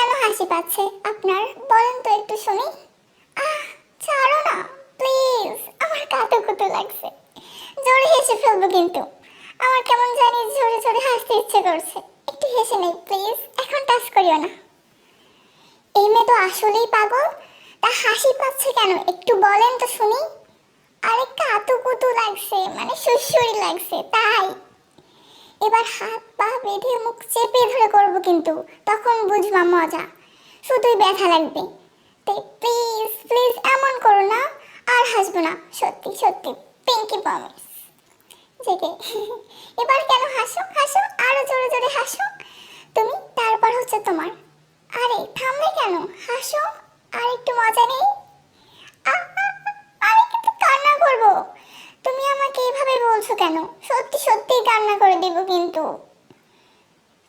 কেন হাসি পাচ্ছে আপনার? বলেন তো একটু শুনি। আহ, ছাড়ো না প্লিজ, আমার কাতুকুতু লাগছে। জোরে হেসে ফেলবো কিন্তু। আমার কেমন জানি জোরে জোরে হাসতে ইচ্ছে করছে। একটু হেসে নেই প্লিজ, এখন টাচ করিও না। এই মেয়ে তো আসলেই পাগল। তা হাসি পাচ্ছে কেন একটু বলেন তো শুনি। আরে কাতুকুতু লাগছে, মানে সুড়সুড়ি লাগছে তাই। এবার হাত পা বেঁধে মুখ চেপে ধরে করবো কিন্তু, তখন বুঝবা মজা। শুধুই ব্যথা লাগবে। তাই প্লিজ প্লিজ এমন করো না। আর হাসবো না, সত্যি সত্যি, পিঙ্কি প্রমিস। জেগে এবার কেন হাসো হাসো, আরো জোরে জোরে হাসো তুমি। তারপর হচ্ছে তোমার। আরে থামলে কেন, হাসো। আর একটু মজা নেই। আমি কিন্তু কান্না করব। তুমি আমাকে এভাবে বলছো কেন? সত্যি সত্যি কান্না করে দেব কিন্তু।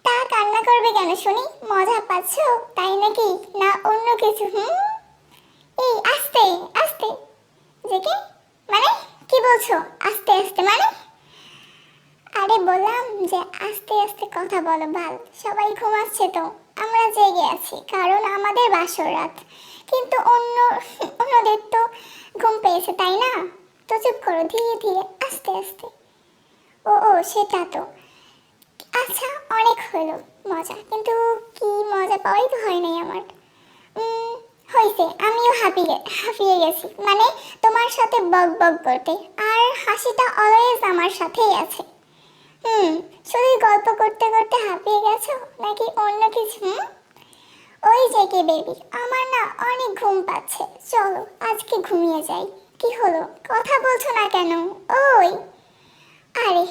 তা কান্না করবে কেন শুনি? মজা পাচ্ছো তাই নাকি, না অন্য কিছু? এই আস্তে আস্তে। জেগে মানে কি বলছো? আস্তে আস্তে মানে? আরে বললাম যে আস্তে আস্তে কথা বলো ভাল। সবাই ঘুমাচ্ছে তো, আমরা জেগে আছি কারণ আমাদের বাসর রাত। কিন্তু অন্যদের তো ঘুম পেয়েছে তাই না? তো চুপ করো, ধীরে ধীরে আস্তে আস্তে। ও ও সেটা তো। আচ্ছা অনেক হলো মজা, কিন্তু কি মজা পাওয়াই তো হয় নাই আমার। হয়েছে, আমিও হাঁপিয়ে গেছি, মানে তোমার সাথে বক বক করতে। আর হাসিটা অলওয়েজ আমার সাথেই আছে। শুধু গল্প করতে করতে হাঁপিয়ে গেছো নাকি অন্য কিছু? ওই যে কে বেবি, আমার না অনেক ঘুম পাচ্ছে, চলো আজকে ঘুমিয়ে যাই। কি হলো, কথা বলছো না কেন? ওই আরে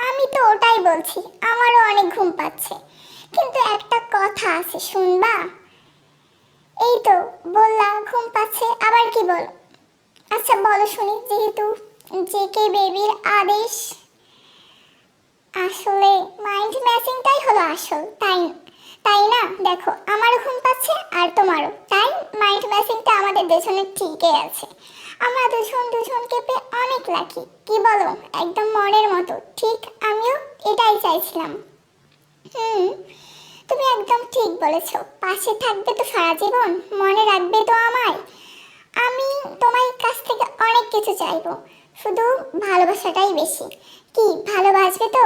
আমি তো ওটাই বলছি, আমারও অনেক ঘুম পাচ্ছে, কিন্তু একটা কথা আছে শুনবা? এই তো বললা ঘুম পাচ্ছে, আবার কি বলো? আচ্ছা বলো শুনি, যেহেতু জে কে বেবির আদেশ। আসলে মাইন্ড ম্যাচিংটাই হলো আসল, তাই তাই না? দেখো আমারও ঘুম পাচ্ছে আর তোমারও, তাই মাইন্ড ম্যাচিংটা আমাদের দুজনের ঠিকই আছে। আমরা দুজন দুজনকে পেয়ে অনেক লাকি, কি বলো? একদম মনের মতো, ঠিক আমিও এটাই চাইছিলাম। হুম, তুমি একদম ঠিক বলেছো। পাশে থাকবে তো সারা জীবন, মনে রাখবে তো আমায়। আমি তোমার কাছ থেকে অনেক কিছু চাইবো, শুধু ভালোবাসাটাই বেশি। কি ভালোবাসবে তো?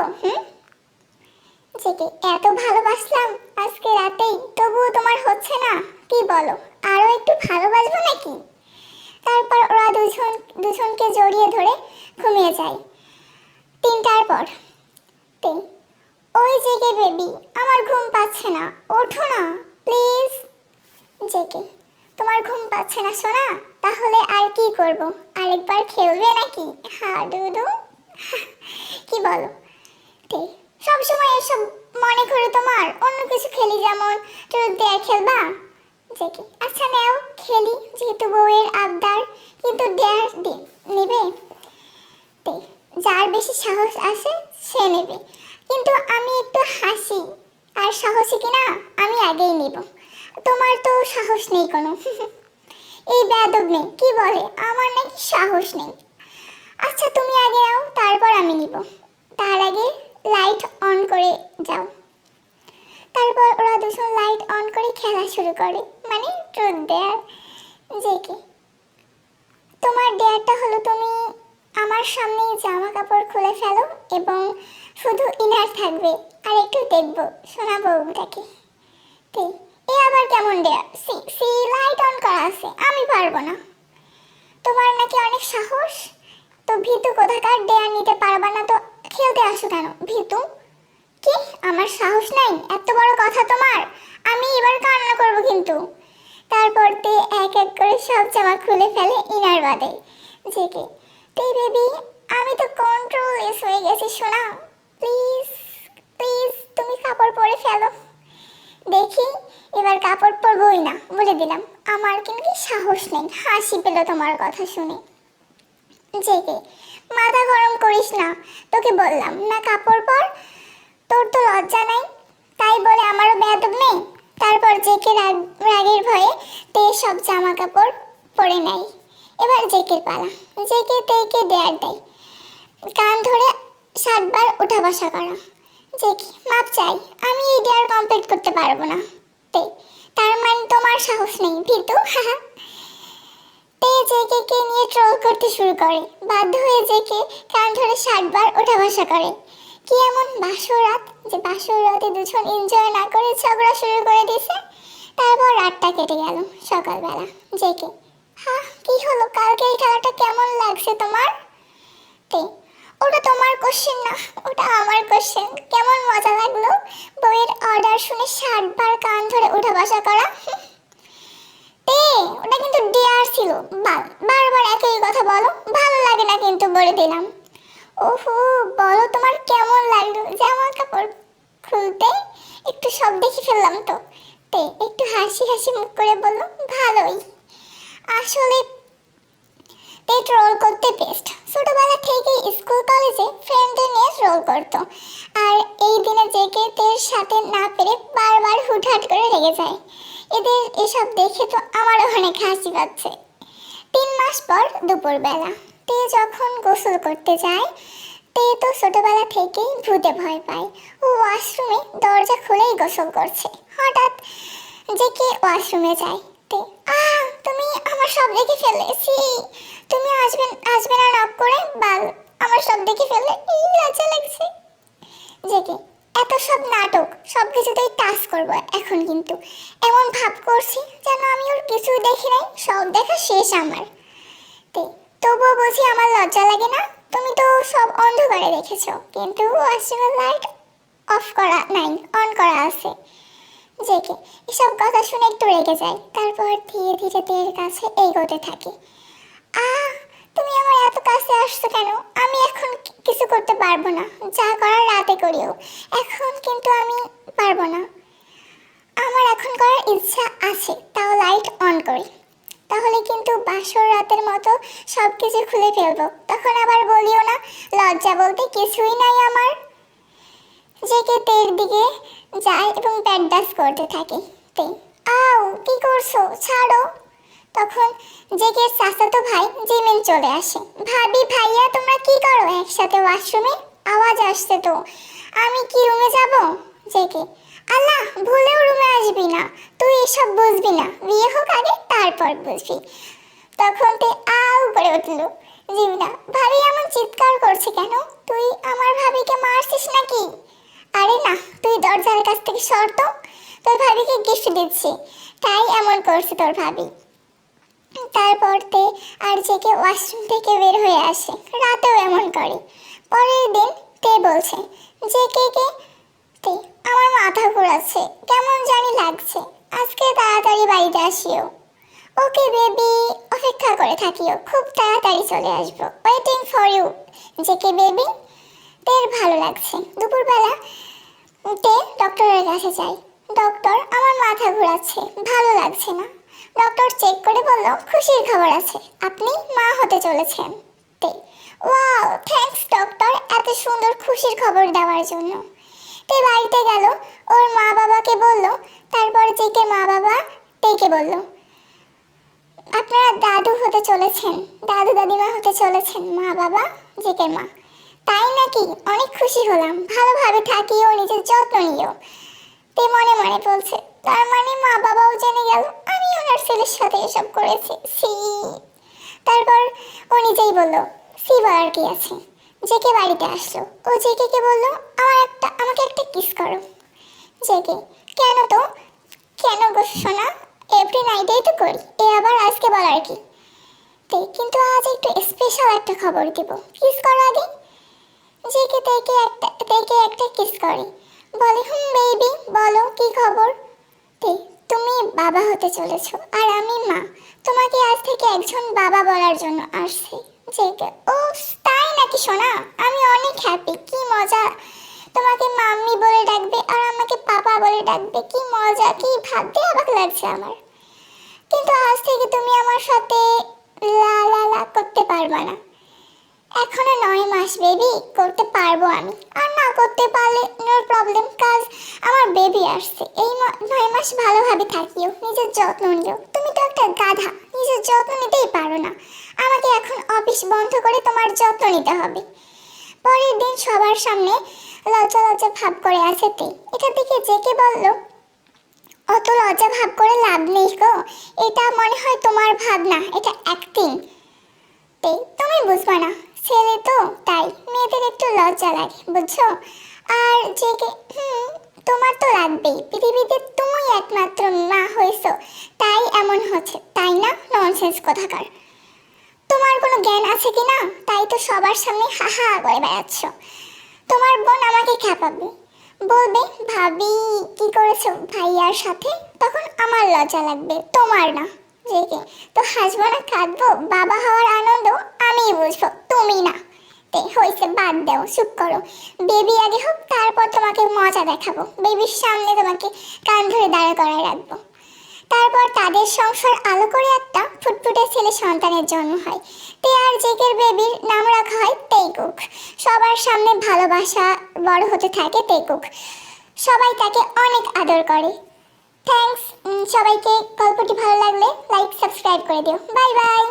জেগে এত ভালোবাসলাম আজকে রাতেই, তবুও তোমার হচ্ছে না? কি বলো, আরো একটু ভালোবাসবো নাকি? তারপর ওরা দুজনকে জড়িয়ে ধরে ঘুমিয়ে যায়। 3টার পর। তিন। ওই জেগে বেবি, আমার ঘুম পাচ্ছে না, ওঠো না প্লিজ। জেগে তোমার ঘুম পাচ্ছে না সোনা? তাহলে আর কি করব, আরেকবার খেলবে নাকি হাডুডু? কি বলো? সব সময় এসব মনে করে তোমার? অন্য কিছু খেলি, যেমন ট্রুথ ডেয়ার খেলবা? জেগে আচ্ছা নাও খেলি, যেহেতু বউয়ের আবদার। কিন্তু ডেয়ার নেবে? যার বেশি সাহস আছে সে নেবে, কিন্তু আমি একটু হাসি আর সাহসী কিনা আমি আগেই নিব। তোমার তো সাহস নেই কোনো। এই বেয়াদব নেই, কি বলে আমার নাকি সাহস নেই। আচ্ছা তুমি আগে নাও, তারপর আমি নিব। তার আগে লাইট অন করে যাও। তারপর ওরা দুজন লাইট অন করে খেলা শুরু করে, মানে ট্রুথ ডেয়ার। জেকে তোমার ডেয়ারটা হলো তুমি আমার সামনেই জামা কাপড় খুলে ফেলো এবং শুধু ইনার থাকবে, আর একটু দেখবো সোনা বউটাকে। এ আবার কেমন ডেয়ার? সি সি লাইট অন করা আছে, আমি পারবো না। তোমার নাকি অনেক সাহস, তো ভীতু কোথাকার, ডেয়ার নিতে পারবা না তো খেলতে আসো কেন ভীতু? কি আমার সাহস নাই? এত বড় কথা তোমার? আমি এবার কান্না করব কিন্তু। তারপর তে এক এক করে সব জামা খুলে ফেলে ইনার বাদে। জেগে বেবি, আমি তো কন্ট্রোললেস হয়ে গেছি সোনা। প্লিজ প্লিজ তুমি কাপড় পরে ফেলো দেখি। এবার কাপড় পরবই না বলে দিলাম, আমার কিন্তু সাহস নেই। হাসি পেল তোমার কথা শুনে। জেগে মাথা গরম করিস না, তোকে বললাম না কাপড় পর। তোর তো লজ্জা নাই, তাই বলে আমারও বেয়াদব নেই। তারপর জেকে রাগের ভয়ে তে সব জামা কাপড় পরে নেয়। এবার জেকের পালা। জেকে তেকে ডেয়ার দেয়, কান ধরে 7বার উঠা বসা করা। জেকে মাপ চাই, আমি এই ডেয়ার কমপ্লিট করতে পারবো না। তে তার তোমার সাহস নেই ভীতু। তে জেকে নিয়ে ট্রল করতে শুরু করে। বাধ্য হয়ে জেকে কান ধরে 60 বার ওঠা বসা করে। কি এমন বাসর রাত যে বাসর রাতে দুজন এনজয় না করে ঝগড়া শুরু করে দিছে। তারপর রাতটা কেটে গেল। সকালবেলা জেকে, কি হলো, কালকে এই খেলাটা কেমন লাগছে তোমার? তে, ওটা তোমার কোশ্চেন না, ওটা আমার কোশ্চেন। কেমন মজা লাগলো বইয়ের অর্ডার শুনে 60 বার কান ধরে ওঠা বসা করা? তে, ওটা কিন্তু ডেয়ার ছিল। বারবার একই কথা বলো, ভালো লাগে না কিন্তু বলে দিলাম। ওহো, বলো তোমার কেমন লাগলো জামা কাপড় খুলতে? একটু সব দেখে ফেললাম তো। তে একটু হাসি হাসি মুখ করে বললো, ভালোই। আসলে তে ট্রল করতে বেস্ট। ছোটবেলা থেকেই স্কুল কলেজে ফ্রেন্ডদের নিয়ে ট্রল করতো। আর এই দিনে জেকে তের সাথে না পেরে বারবার হুটহাট করে রেগে যায়। এদের এসব দেখে তো আমারও অনেক হাসি পাচ্ছে। 3 মাস পর দুপুরবেলা তে যখন গোসল করতে যায়, তে তো ছোটবেলা থেকেই ভূতে ভয় পায়। ও ওয়াশরুমে দরজা খুলেই গোসল করছে। হঠাৎ জেকে ওয়াশরুমে যায়। তে, তুমি আমার সব দেখে ফেলেছি। তুমি আসবে না নক করে? বাল, আমার সব দেখে ফেললে, লজ্জা লাগছে। জেকে, এত সব নাটক, সব কিছুতেই টাচ করবো এখন, কিন্তু এমন ভাব করছি যেন আমি ওর কিছু দেখি নাই, সব দেখা শেষ আমার। তবুও বুঝি আমার লজ্জা লাগে না? তুমি তো সব অন্ধকারে দেখেছো, কিন্তু ওয়াশরুমের লাইট অফ করা নাই, অন করা আছে। জেকে এসব কথা শুনে একটু রেগে যায়। তারপর ধীরে ধীরে তের কাছে এগোতে থাকে। তুমি আমার এত কাছে আসছো কেন? আমি এখন কিছু করতে পারবো না, যা করার রাতে করিও, এখন কিন্তু আমি পারবো না। আমার এখন করার ইচ্ছা আছে, তাও লাইট অন করি। তাহলে কিন্তু বাসর রাতের মতো সব কিছু খুলে ফেলবো, তখন আবার বলিও না লজ্জা বলতে কিছুই নাই আমার। জেকে তের দিকে যায় এবং ব্যাকডান্স করতে থাকে। তে, কি করছো, ছাড়ো। তখন জেকের চাচাতো ভাই জিমিন চলে আসে। ভাবি, ভাইয়া তোমরা কি করো একসাথে ওয়াশরুমে? আওয়াজ আসছে তো, আমি কি রুমে যাব? জেকে, আল্লাহ, ভুলেও রুমে আসবি না, তুই এসব বুঝবি না, বিয়ে হোক আগে তারপর বুঝবি। তখন তে করে উঠল। জিমিনা, ভাবি এমন চিৎকার করছে কেন? তুই আমার ভাবিকে মারছিস নাকি? আরে না, তুই দরজার কাছ থেকে সর তো, তোর ভাবিকে গিফট দিচ্ছি, তাই এমন করছে তোর ভাবি। তারপর তে আর জেকে ওয়াশরুম থেকে বের হয়ে আসে। রাতেও এমন করে। পরের দিন তে বলছে, জেকে তে, আমার মাথা ঘোরাচ্ছে, কেমন জানি লাগছে, আজকে তাড়াতাড়ি বাড়িতে আসিও। ওকে বেবি, অপেক্ষা করে থাকিও, খুব তাড়াতাড়ি চলে আসবো, waiting for you J K baby. তের ভালো লাগছে। দুপুরবেলা তে ডক্টরের কাছে যাই। ডক্টর, আমার মাথা ঘোরাচ্ছে, ভালো লাগছে না। ডক্টর চেক করে বলল, খুশির খবর আছে, আপনি মা হতে চলেছেন। তে, ওয়াও, থ্যাঙ্কস ডক্টর, এত সুন্দর খুশির খবর দেওয়ার জন্য। তে বাড়িতে গেল, ওর মা বাবাকে বলল। তারপর জেকে মা বাবা তেকে বলল, আপনারা দাদু হতে চলেছেন, দাদু দাদিমা হতে চলেছেন মা বাবা। জেকের মা, তাই নাকি? অনেক খুশি হলাম, ভালোভাবে থাকিও, নিজের যত্ন নিও। তে মনে মনে বলছে, তার মানে মা বাবাও জেনে গেল আমি ওনার ছেলের সাথে এসব করেছি, সি। তারপর ও নিজেই বলল, সি বলার কি আছে। জেকে বাড়িতে আসলো। ও জেকে বলল, আমাকে একটা কিস করো। জেকে, কেন তো? কেন গো সোনা, এভরি নাইটেই তো করি, এ আবার আজকে বলার কি? কিন্তু আজ একটু স্পেশাল একটা খবর দিব, কিস করো আগে। জেকে তেকে একটা কিস করে, বলে, বেবি বলো কি খবর। তুমি বাবা হতে চলেছো আর আমি মা, তোমাকে আজ থেকে একজন বাবা বলার জন্য আসছি। জেকে, ও তাই নাকি সোনা, আমি অনেক হ্যাপি, কি মজা, তোমাকে মাম্মি বলে ডাকবে আর আমাকে পাপা বলে ডাকবে, কি মজা, কি ভাবতে অবাক লাগছে আমার। কিন্তু আজ থেকে তুমি আমার সাথে লা লা লা করতে পারবে না। এখনো 9 মাস বেবি, করতে পারবো আমি, আর না করতে পারলে নো প্রবলেম, কাজ আমার বেবি আসছে। এই 9 মাস ভালোভাবে থাকিও, নিজের যত্ন নিও। তুমি তো একটা গাধা, নিজের যত্ন নিতেই পারো না, আমাকে এখন অফিস বন্ধ করে তোমার যত্ন নিতে হবে। পরের দিন সবার সামনে লজ্জা লজ্জা ভাব করে আছে তে। এটা দেখে জেকে বলল, অত লজ্জা ভাব করে লাভ নেই গো, এটা মনে হয় তোমার ভাবনা, এটা অ্যাক্টিং। তুমি বুঝবা না, ছেলে তো তাই মেয়েদের একটু লজ্জা লাগে বুঝছো। আর জেগে তোমার তো লাগবেই, পৃথিবীতে তুমি একমাত্র মা হয়েছো, তাই এমন হচ্ছে, তাই না? ননসেন্স কোথাকার। তোমার কোনো জ্ঞান আছে কি না? তাই তো সবার সামনে হা হা করে বেড়াচ্ছ। তোমার বোন আমাকে খেপাবে, বলবে ভাবি কি করেছো ভাইয়ার সাথে, তখন আমার লজ্জা লাগবে, তোমার না। জেগে তো হাসবো না কাঁদবো, বাবা হওয়ার আনন্দ আমিই বুঝবো, তুমি না। হয়েছে, বাদ দাও, চুপ করো। বেবি আগে হোক, তারপর তোমাকে মজা দেখাবো, বেবির সামনে তোমাকে কান ধরে দাঁড়া করায় রাখবো। তারপর তাদের সংসার আলো করে একটা ফুটফুটে ছেলে সন্তানের জন্ম হয়। তে আর জেকের বেবির নাম রাখা হয় তেইকুক। সবার সামনে ভালোবাসা বড় হতে থাকে তেইকুক, সবাই তাকে অনেক আদর করে। থ্যাঙ্কস সবাইকে। গল্পটি ভালো লাগলে লাইক সাবস্ক্রাইব করে দিও। Bye bye.